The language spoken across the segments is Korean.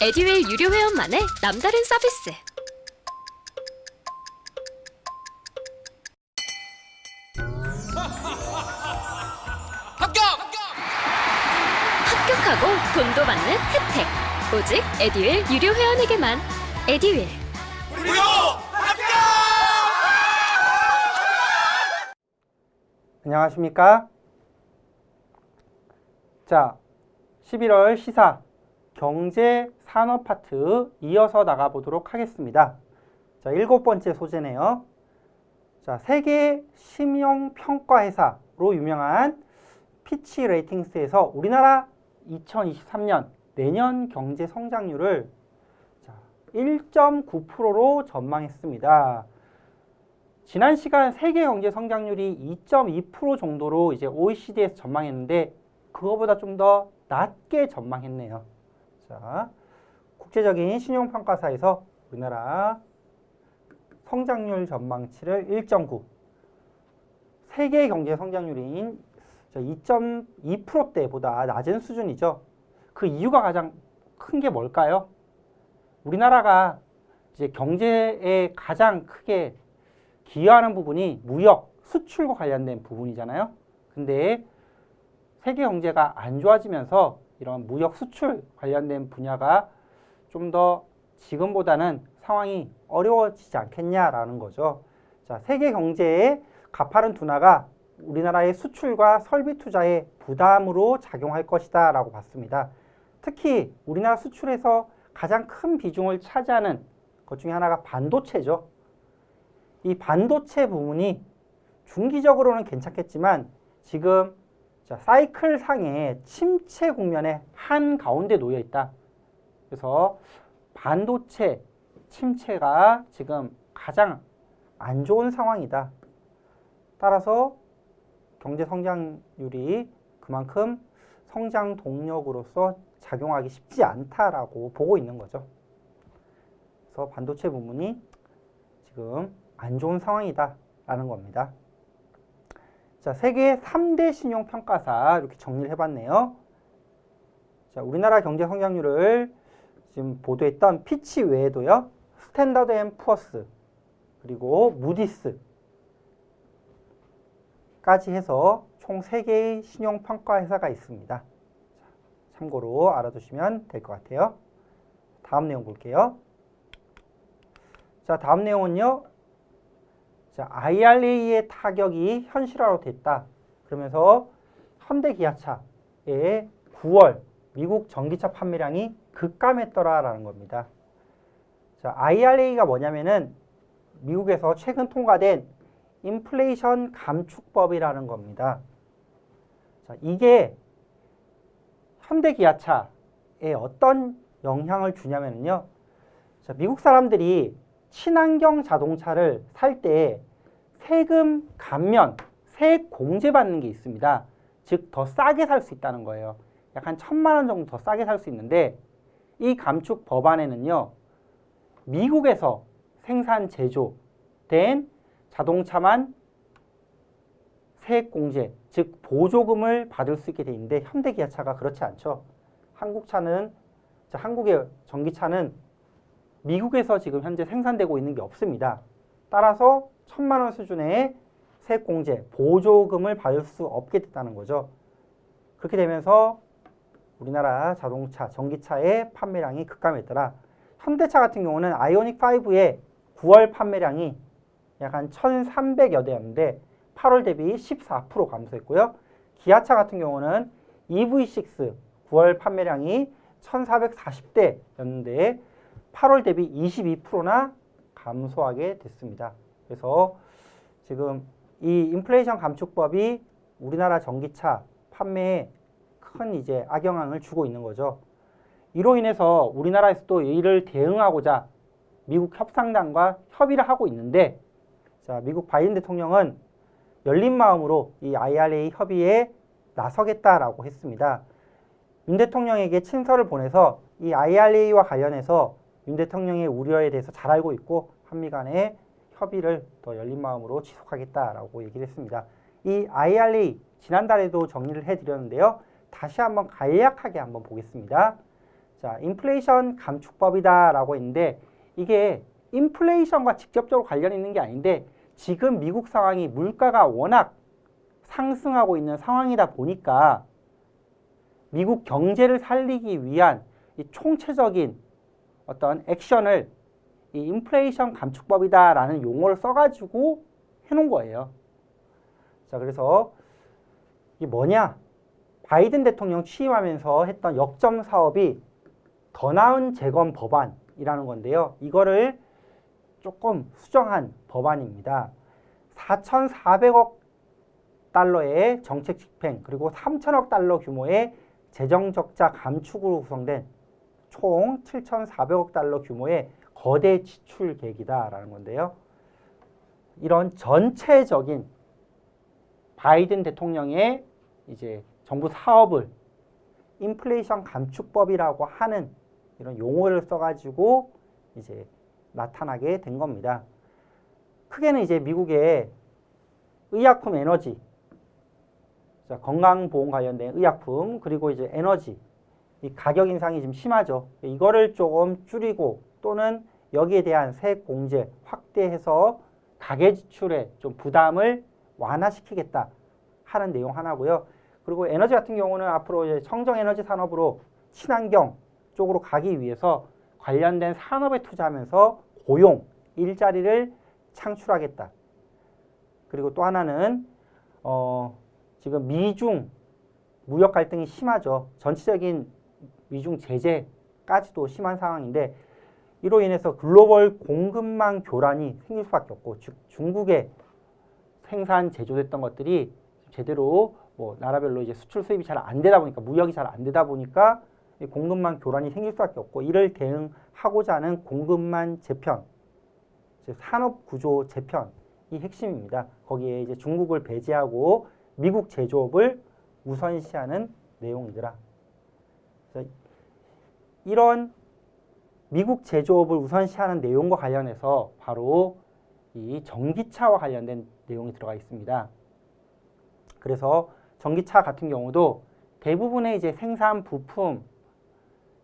에듀윌 유료 회원만의 남다른 서비스. 합격하고 돈도 받는 혜택. 오직 에듀윌 유료 회원에게만. 에듀윌. 무료 합격! 안녕하십니까? 자, 11월 시사 경제 산업 파트 이어서 나가보도록 하겠습니다. 자, 7번째 소재네요. 자, 세계 신용평가회사로 유명한 피치 레이팅스에서 우리나라 2023년 내년 경제 성장률을 1.9%로 전망했습니다. 지난 시간 세계 경제 성장률이 2.2% 정도로 이제 OECD에서 전망했는데 그거보다 좀 더 낮게 전망했네요. 자, 국제적인 신용평가사에서 우리나라 성장률 전망치를 1.9, 세계 경제 성장률인 2.2%대보다 낮은 수준이죠. 그 이유가 가장 큰 게 뭘까요? 우리나라가 이제 경제에 가장 크게 기여하는 부분이 무역, 수출과 관련된 부분이잖아요. 근데 세계 경제가 안 좋아지면서 이런 무역, 수출 관련된 분야가 좀 더 지금보다는 상황이 어려워지지 않겠냐라는 거죠. 자, 세계 경제의 가파른 둔화가 우리나라의 수출과 설비 투자에 부담으로 작용할 것이다 라고 봤습니다. 특히 우리나라 수출에서 가장 큰 비중을 차지하는 것 중에 하나가 반도체죠. 이 반도체 부분이 중기적으로는 괜찮겠지만 지금 사이클 상의 침체 국면에 한가운데 놓여 있다. 그래서 반도체 침체가 지금 가장 안 좋은 상황이다. 따라서 경제 성장률이 그만큼 성장 동력으로서 작용하기 쉽지 않다라고 보고 있는 거죠. 그래서 반도체 부분이 지금 안 좋은 상황이다라는 겁니다. 자, 세계 3대 신용평가사 이렇게 정리를 해봤네요. 자, 우리나라 경제 성장률을 지금 보도했던 피치 외에도요, 스탠더드 앤 푸어스 그리고 무디스까지 해서 총 3개의 신용평가 회사가 있습니다. 자, 참고로 알아두시면 될 것 같아요. 다음 내용 볼게요. 자, 다음 내용은요. 자, IRA의 타격이 현실화로 됐다. 그러면서 현대기아차의 9월 미국 전기차 판매량이 급감했더라라는 겁니다. 자, IRA가 뭐냐면은 미국에서 최근 통과된 인플레이션 감축법이라는 겁니다. 자, 이게 현대기아차에 어떤 영향을 주냐면요. 자, 미국 사람들이 친환경 자동차를 살 때 세금 감면, 세액 공제 받는 게 있습니다. 즉, 더 싸게 살 수 있다는 거예요. 약 한 1,000만 원 정도 더 싸게 살 수 있는데 이 감축 법안에는요. 미국에서 생산, 제조된 자동차만 세액 공제, 즉 보조금을 받을 수 있게 돼 있는데 현대기아차가 그렇지 않죠. 한국의 전기차는 미국에서 지금 현재 생산되고 있는 게 없습니다. 따라서 1,000만 원 수준의 세액 공제, 보조금을 받을 수 없게 됐다는 거죠. 그렇게 되면서 우리나라 자동차, 전기차의 판매량이 급감했더라. 현대차 같은 경우는 아이오닉 5의 9월 판매량이 약 한 1,300여 대였는데 8월 대비 14% 감소했고요. 기아차 같은 경우는 EV6 9월 판매량이 1,440대였는데 8월 대비 22%나 감소하게 됐습니다. 그래서 지금 이 인플레이션 감축법이 우리나라 전기차 판매에 큰 이제 악영향을 주고 있는 거죠. 이로 인해서 우리나라에서도 이를 대응하고자 미국 협상단과 협의를 하고 있는데, 자, 미국 바이든 대통령은 열린 마음으로 이 IRA 협의에 나서겠다라고 했습니다. 윤 대통령에게 친서를 보내서 이 IRA와 관련해서 윤 대통령의 우려에 대해서 잘 알고 있고 한미 간의 협의를 더 열린 마음으로 지속하겠다라고 얘기를 했습니다. 이 IRA 지난달에도 정리를 해드렸는데요. 다시 한번 간략하게 한번 보겠습니다. 자, 인플레이션 감축법이다라고 했는데 이게 인플레이션과 직접적으로 관련이 있는 게 아닌데 지금 미국 상황이 물가가 워낙 상승하고 있는 상황이다 보니까 미국 경제를 살리기 위한 이 총체적인 어떤 액션을 이 인플레이션 감축법이다라는 용어를 써가지고 해놓은 거예요. 자, 그래서 이게 뭐냐? 바이든 대통령 취임하면서 했던 역점 사업이 더 나은 재건 법안이라는 건데요. 이거를 조금 수정한 법안입니다. 4,400억 달러의 정책 집행 그리고 3천억 달러 규모의 재정 적자 감축으로 구성된 총 7,400억 달러 규모의 거대 지출 계획이다라는 건데요. 이런 전체적인 바이든 대통령의 이제 정부 사업을 인플레이션 감축법이라고 하는 이런 용어를 써가지고 이제 나타나게 된 겁니다. 크게는 이제 미국의 의약품, 에너지, 자, 건강보험 관련된 의약품 그리고 이제 에너지 이 가격 인상이 좀 심하죠. 이거를 조금 줄이고 또는 여기에 대한 세액 공제 확대해서 가계 지출에 좀 부담을 완화시키겠다 하는 내용 하나고요. 그리고 에너지 같은 경우는 앞으로 이제 청정 에너지 산업으로 친환경 쪽으로 가기 위해서 관련된 산업에 투자하면서 고용, 일자리를 창출하겠다. 그리고 또 하나는 지금 미중 무역 갈등이 심하죠. 전체적인 미중 제재까지도 심한 상황인데 이로 인해서 글로벌 공급망 교란이 생길 수밖에 없고 즉 중국의 생산 제조됐던 것들이 제대로 뭐 나라별로 이제 수출 수입이 잘 안 되다 보니까 무역이 잘 안 되다 보니까 공급망 교란이 생길 수밖에 없고 이를 대응하고자 하는 공급망 재편, 산업 구조 재편이 핵심입니다. 거기에 이제 중국을 배제하고 미국 제조업을 우선시하는 내용이더라. 그래서 이런 미국 제조업을 우선시하는 내용과 관련해서 바로 이 전기차와 관련된 내용이 들어가 있습니다. 그래서 전기차 같은 경우도 대부분의 이제 생산 부품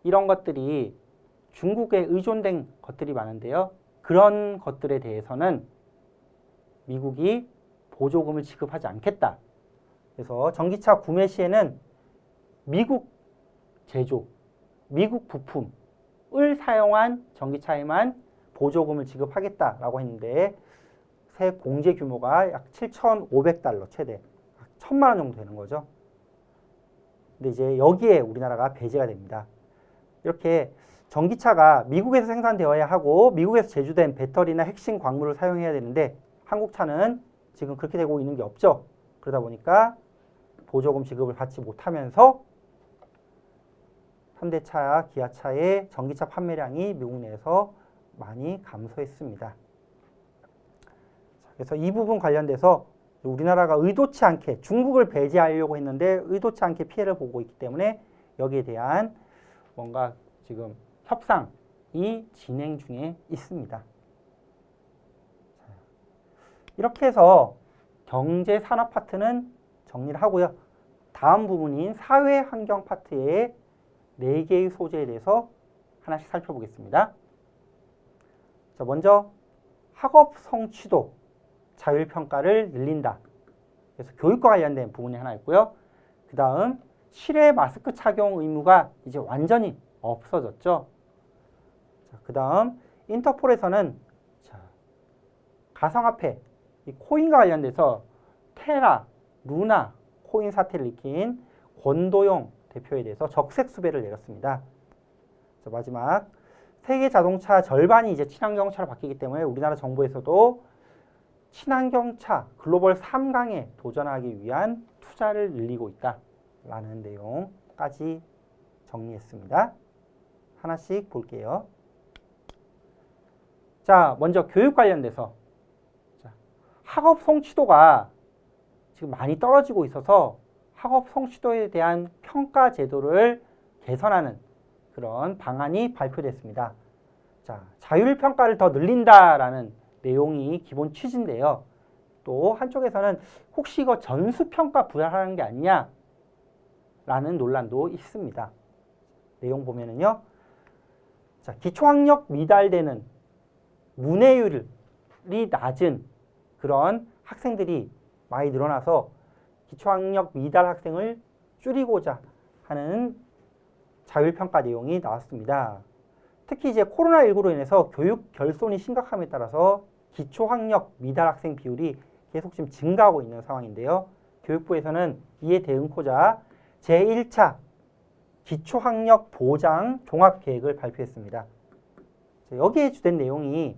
이런 것들이 중국에 의존된 것들이 많은데요. 그런 것들에 대해서는 미국이 보조금을 지급하지 않겠다. 그래서 전기차 구매 시에는 미국 제조, 미국 부품을 사용한 전기차에만 보조금을 지급하겠다라고 했는데 세액 공제 규모가 약 7,500달러 최대 1,000만 원 정도 되는 거죠. 근데 이제 여기에 우리나라가 배제가 됩니다. 이렇게 전기차가 미국에서 생산되어야 하고 미국에서 제조된 배터리나 핵심 광물을 사용해야 되는데 한국 차는 지금 그렇게 되고 있는 게 없죠. 그러다 보니까 보조금 지급을 받지 못하면서 현대차, 기아차의 전기차 판매량이 미국 내에서 많이 감소했습니다. 그래서 이 부분 관련돼서 우리나라가 의도치 않게 중국을 배제하려고 했는데 의도치 않게 피해를 보고 있기 때문에 여기에 대한 뭔가 지금 협상이 진행 중에 있습니다. 이렇게 해서 경제 산업 파트는 정리를 하고요. 다음 부분인 사회 환경 파트의 4개의 소재에 대해서 하나씩 살펴보겠습니다. 자, 먼저 학업 성취도 자율평가를 늘린다. 그래서 교육과 관련된 부분이 하나 있고요. 그 다음 실외 마스크 착용 의무가 이제 완전히 없어졌죠. 그 다음 인터폴에서는 가상화폐, 이 코인과 관련돼서 테라, 루나 코인 사태를 일으킨 권도용 대표에 대해서 적색 수배를 내렸습니다. 마지막 세계 자동차 절반이 이제 친환경차로 바뀌기 때문에 우리나라 정부에서도 친환경차 글로벌 3강에 도전하기 위한 투자를 늘리고 있다라는 내용까지 정리했습니다. 하나씩 볼게요. 자, 먼저 교육 관련돼서 학업 성취도가 지금 많이 떨어지고 있어서 학업 성취도에 대한 평가 제도를 개선하는 그런 방안이 발표됐습니다. 자, 자율평가를 더 늘린다라는 내용이 기본 취지인데요. 또 한쪽에서는 혹시 이거 전수평가 부활하는 게 아니냐 라는 논란도 있습니다. 내용 보면은요. 자, 기초학력 미달되는 문해율이 낮은 그런 학생들이 많이 늘어나서 기초학력 미달 학생을 줄이고자 하는 자율평가 내용이 나왔습니다. 특히 이제 코로나19로 인해서 교육 결손이 심각함에 따라서 기초학력 미달 학생 비율이 계속 지금 증가하고 있는 상황인데요. 교육부에서는 이에 대응코자 제1차 기초학력 보장 종합계획을 발표했습니다. 여기에 주된 내용이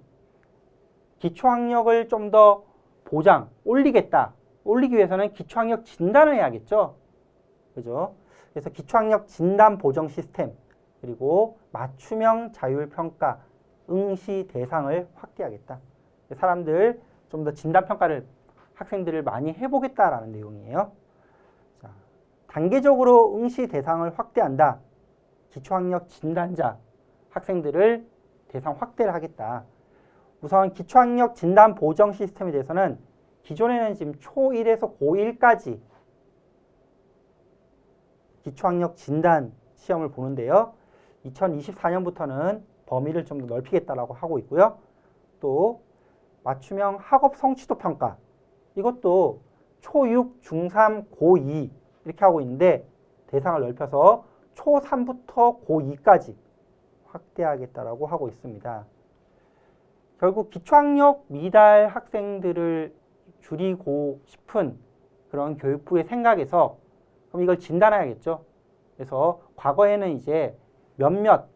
기초학력을 좀 더 보장, 올리기 위해서는 기초학력 진단을 해야겠죠. 그죠? 그래서 기초학력 진단 보정 시스템, 그리고 맞춤형 자율평가, 응시 대상을 확대하겠다. 사람들 좀 더 진단평가를 학생들을 많이 해보겠다라는 내용이에요. 자, 단계적으로 응시 대상을 확대한다. 기초학력 진단자 학생들을 대상 확대를 하겠다. 우선 기초학력 진단 보정 시스템에 대해서는 기존에는 지금 초1에서 고1까지 기초학력 진단 시험을 보는데요. 2024년부터는 범위를 좀 더 넓히겠다라고 하고 있고요. 또 맞춤형 학업 성취도 평가, 이것도 초6, 중3, 고2 이렇게 하고 있는데 대상을 넓혀서 초3부터 고2까지 확대하겠다라고 하고 있습니다. 결국 기초학력 미달 학생들을 줄이고 싶은 그런 교육부의 생각에서 그럼 이걸 진단해야겠죠. 그래서 과거에는 이제 몇몇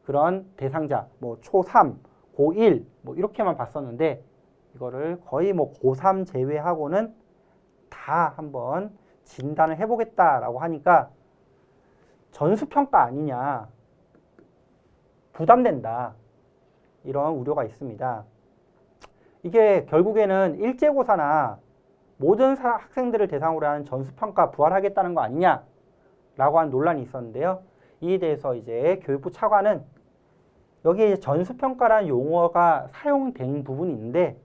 그런 대상자, 뭐 초3, 고1 뭐 이렇게만 봤었는데 이거를 거의 뭐 고3 제외하고는 다 한번 진단을 해보겠다라고 하니까 전수평가 아니냐, 부담된다, 이런 우려가 있습니다. 이게 결국에는 일제고사나 모든 학생들을 대상으로 하는 전수평가 부활하겠다는 거 아니냐라고 하는 논란이 있었는데요. 이에 대해서 이제 교육부 차관은 여기에 전수평가라는 용어가 사용된 부분이 있는데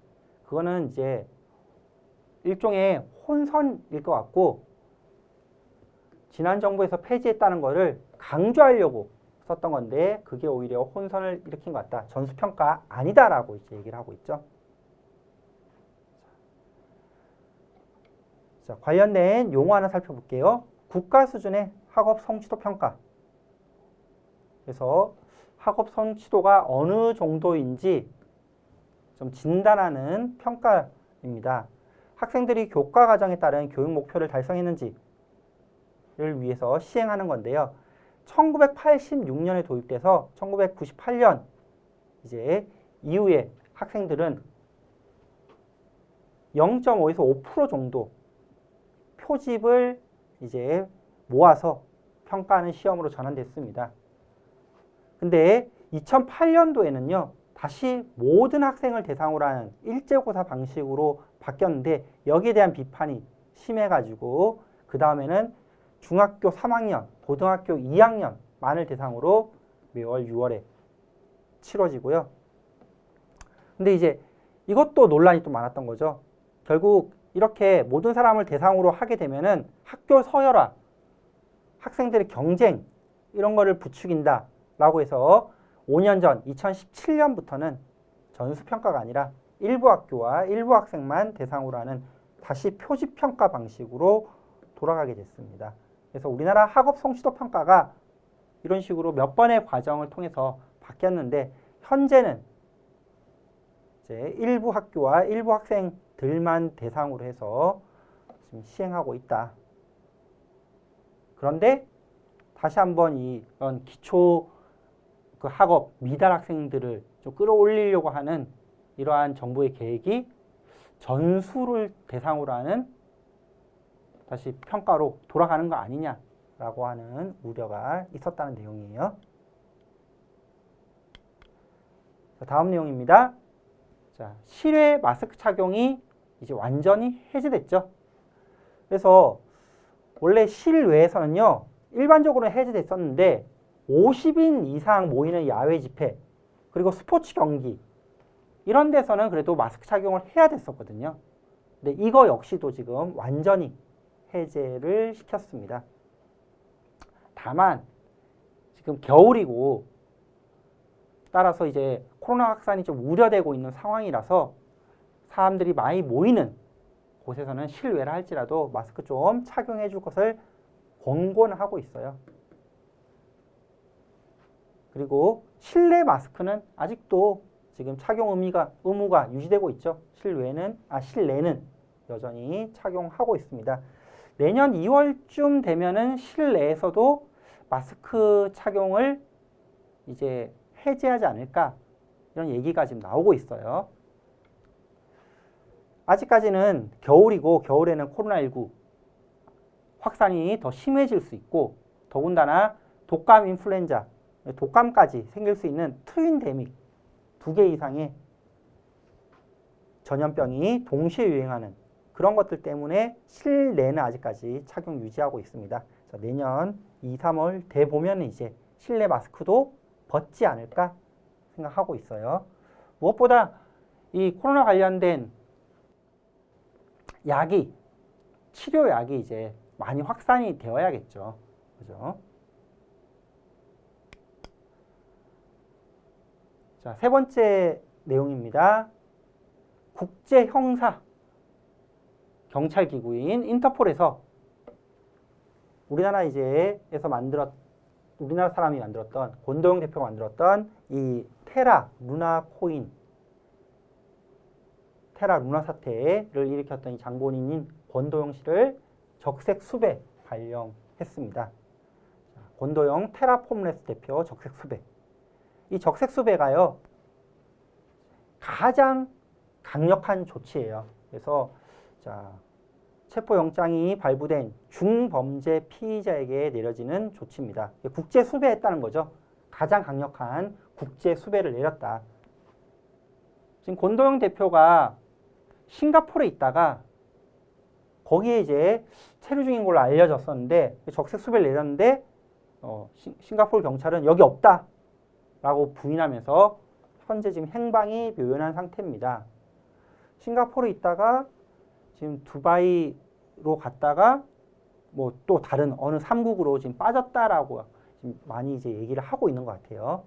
그거는 이제 일종의 혼선일 것 같고 지난 정부에서 폐지했다는 거를 강조하려고 썼던 건데 그게 오히려 혼선을 일으킨 것 같다. 전수평가 아니다라고 이제 얘기를 하고 있죠. 자, 관련된 용어 하나 살펴볼게요. 국가 수준의 학업 성취도 평가. 그래서 학업 성취도가 어느 정도인지 좀 진단하는 평가입니다. 학생들이 교과 과정에 따른 교육 목표를 달성했는지를 위해서 시행하는 건데요. 1986년에 도입돼서 1998년 이제 이후에 학생들은 0.5에서 5% 정도 표집을 이제 모아서 평가하는 시험으로 전환됐습니다. 근데 2008년도에는요, 다시 모든 학생을 대상으로 하는 일제고사 방식으로 바뀌었는데 여기에 대한 비판이 심해가지고 그 다음에는 중학교 3학년, 고등학교 2학년만을 대상으로 매월 6월에 치러지고요. 근데 이제 이것도 논란이 또 많았던 거죠. 결국 이렇게 모든 사람을 대상으로 하게 되면은 학교 서열화, 학생들의 경쟁 이런 거를 부추긴다 라고 해서 5년 전 2017년부터는 전수평가가 아니라 일부 학교와 일부 학생만 대상으로 하는 다시 표집평가 방식으로 돌아가게 됐습니다. 그래서 우리나라 학업 성취도 평가가 이런 식으로 몇 번의 과정을 통해서 바뀌었는데 현재는 이제 일부 학교와 일부 학생들만 대상으로 해서 지금 시행하고 있다. 그런데 다시 한번 이런 기초 그 학업 미달 학생들을 좀 끌어올리려고 하는 이러한 정부의 계획이 전수를 대상으로 하는 다시 평가로 돌아가는 거 아니냐라고 하는 우려가 있었다는 내용이에요. 자, 다음 내용입니다. 자, 실외 마스크 착용이 이제 완전히 해제됐죠. 그래서 원래 실외에서는요, 일반적으로는 해제됐었는데 50인 이상 모이는 야외 집회, 그리고 스포츠 경기 이런 데서는 그래도 마스크 착용을 해야 됐었거든요. 근데 이거 역시도 지금 완전히 해제를 시켰습니다. 다만 지금 겨울이고 따라서 이제 코로나 확산이 좀 우려되고 있는 상황이라서 사람들이 많이 모이는 곳에서는 실외라 할지라도 마스크 좀 착용해 줄 것을 권고는 하고 있어요. 그리고 실내 마스크는 아직도 지금 착용 의무가 유지되고 있죠. 실내는 여전히 착용하고 있습니다. 내년 2월쯤 되면은 실내에서도 마스크 착용을 이제 해제하지 않을까 이런 얘기가 지금 나오고 있어요. 아직까지는 겨울이고 겨울에는 코로나19 확산이 더 심해질 수 있고 더군다나 독감 인플루엔자, 독감까지 생길 수 있는 트윈데믹 2개 이상의 전염병이 동시에 유행하는 그런 것들 때문에 실내는 아직까지 착용 유지하고 있습니다. 내년 2, 3월 돼 보면 이제 실내 마스크도 벗지 않을까 생각하고 있어요. 무엇보다 이 코로나 관련된 치료약이 이제 많이 확산이 되어야겠죠. 그죠? 자, 세 번째 내용입니다. 국제형사 경찰기구인 인터폴에서 우리나라 사람이 만들었던 권도영 대표가 만들었던 이 테라 루나 사태를 일으켰던 이 장본인인 권도영 씨를 적색 수배 발령했습니다. 권도영 테라폼레스 대표 적색 수배. 이 적색 수배가요 가장 강력한 조치예요. 그래서 체포영장이 발부된 중범죄 피의자에게 내려지는 조치입니다. 국제 수배했다는 거죠. 가장 강력한 국제 수배를 내렸다. 지금 권도영 대표가 싱가포르에 있다가 거기에 이제 체류 중인 걸로 알려졌었는데 적색 수배를 내렸는데 싱가포르 경찰은 여기 없다 라고 부인하면서 현재 지금 행방이 묘연한 상태입니다. 싱가포르에 있다가 지금 두바이로 갔다가 뭐 또 다른 어느 3국으로 지금 빠졌다라고 지금 많이 이제 얘기를 하고 있는 것 같아요.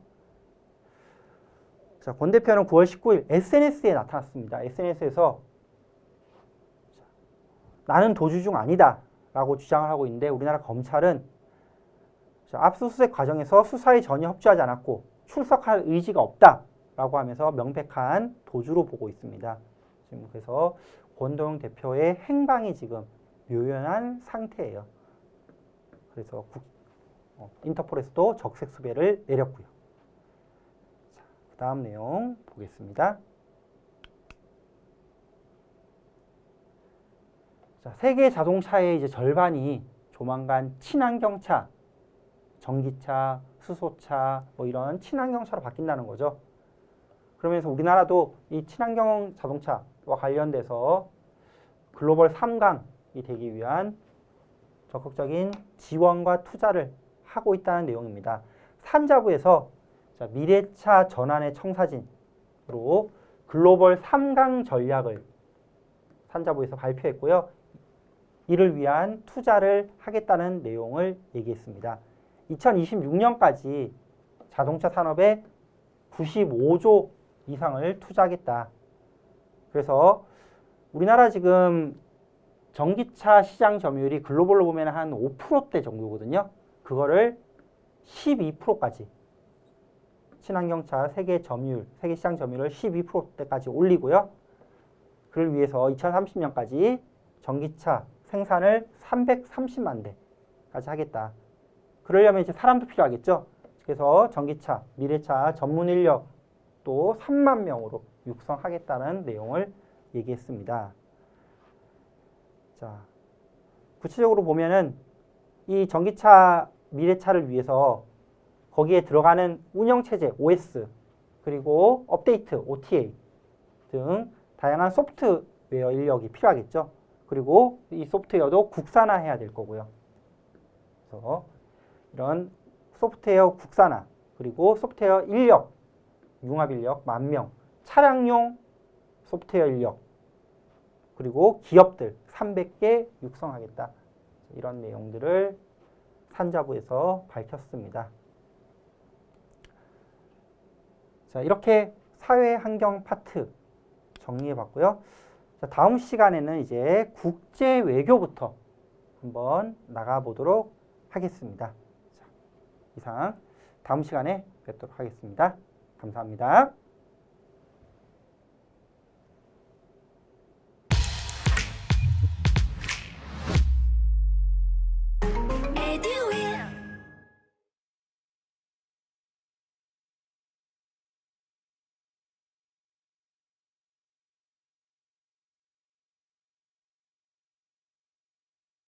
자, 권 대표는 9월 19일 SNS에 나타났습니다. SNS에서 나는 도주 중 아니다 라고 주장을 하고 있는데 우리나라 검찰은 압수수색 과정에서 수사에 전혀 협조하지 않았고 출석할 의지가 없다 라고 하면서 명백한 도주로 보고 있습니다. 지금 그래서 권도영 대표의 행방이 지금 묘연한 상태예요. 그래서 인터폴에서도 적색 수배를 내렸고요. 자, 그 다음 내용 보겠습니다. 자, 세계 자동차의 이제 절반이 조만간 친환경차, 전기차, 수소차 뭐 이런 친환경차로 바뀐다는 거죠. 그러면서 우리나라도 이 친환경 자동차와 관련돼서 글로벌 3강이 되기 위한 적극적인 지원과 투자를 하고 있다는 내용입니다. 산자부에서 미래차 전환의 청사진으로 글로벌 3강 전략을 산자부에서 발표했고요. 이를 위한 투자를 하겠다는 내용을 얘기했습니다. 2026년까지 자동차 산업에 95조 이상을 투자하겠다. 그래서 우리나라 지금 전기차 시장 점유율이 글로벌로 보면 한 5%대 정도거든요. 그거를 12%까지 친환경차 세계 시장 점유율을 12%대까지 올리고요. 그를 위해서 2030년까지 전기차 생산을 330만 대까지 하겠다. 그러려면 이제 사람도 필요하겠죠. 그래서 전기차, 미래차 전문 인력 또 3만 명으로 육성하겠다는 내용을 얘기했습니다. 자, 구체적으로 보면은 이 전기차, 미래차를 위해서 거기에 들어가는 운영체제 OS 그리고 업데이트 OTA 등 다양한 소프트웨어 인력이 필요하겠죠. 그리고 이 소프트웨어도 국산화해야 될 거고요. 그래서 이런 소프트웨어 국산화 그리고 소프트웨어 인력, 융합 인력 10,000명, 차량용 소프트웨어 인력 그리고 기업들 300개 육성하겠다. 이런 내용들을 산자부에서 밝혔습니다. 자, 이렇게 사회 환경 파트 정리해 봤고요. 자, 다음 시간에는 이제 국제 외교부터 한번 나가 보도록 하겠습니다. 자, 이상 다음 시간에 뵙도록 하겠습니다. 감사합니다.